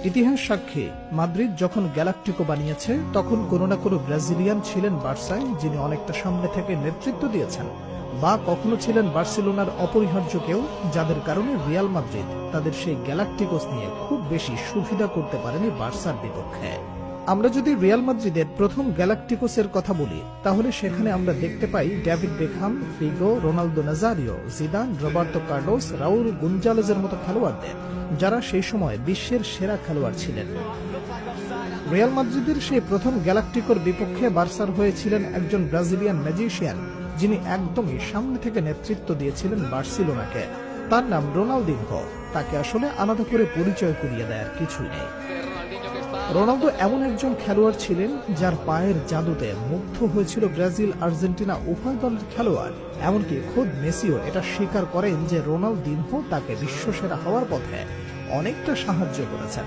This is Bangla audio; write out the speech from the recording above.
ইতিহাস সাক্ষী, মাদ্রিদ যখন গ্যালাকটিকো বানিয়েছে তখন কোনো না কোনো ব্রাজিলিয়ান ছিলেন বার্সায়, যিনি অনেকটা সামনে থেকে নেতৃত্ব দিয়েছেন, বা কখনো ছিলেন বার্সেলোনার অপরিহার্য কেউ, যাদের কারণে রিয়াল মাদ্রিদ তাদের সেই গ্যালাকটিকোস নিয়ে খুব বেশি সুবিধা করতে পারেনি বার্সার বিপক্ষে। আমরা যদি রিয়াল মাদ্রিদের প্রথম গ্যালাকটিকোসের কথা বলি, তাহলে সেখানে আমরা দেখতে পাই David Beckham, Figo, Ronaldo Nazario, Zidane, Roberto Carlos, Raul গুনজালেজের মতো খেলোয়াড়দের, যারা সেই সময় বিশ্বের সেরা খেলোয়াড় ছিলেন। রিয়াল মাদ্রিদের সেই প্রথম গ্যালাকটিকোর বিপক্ষে বার্সার হয়েছিলেন একজন ব্রাজিলিয়ান ম্যাজিশিয়ান, যিনি একদমই সামনে থেকে নেতৃত্ব দিয়েছিলেন বার্সেলোনাকে। তার নাম রোনালদিনহো। তাকে আসলে আলাদা করে পরিচয় করিয়ে দেওয়ার কিছুই নেই। রোনালদো এমন একজন খেলোয়াড় ছিলেন যার পায়ের জাদুতে মুগ্ধ হয়েছিল ব্রাজিল, আর্জেন্টিনা উভয় দলের খেলোয়াড়। এমনকি খোদ মেসিও এটা স্বীকার করেন যে রোনালদিনহো তাকে বিশ্বসেরা হওয়ার পথে অনেকটা সাহায্য করেছেন।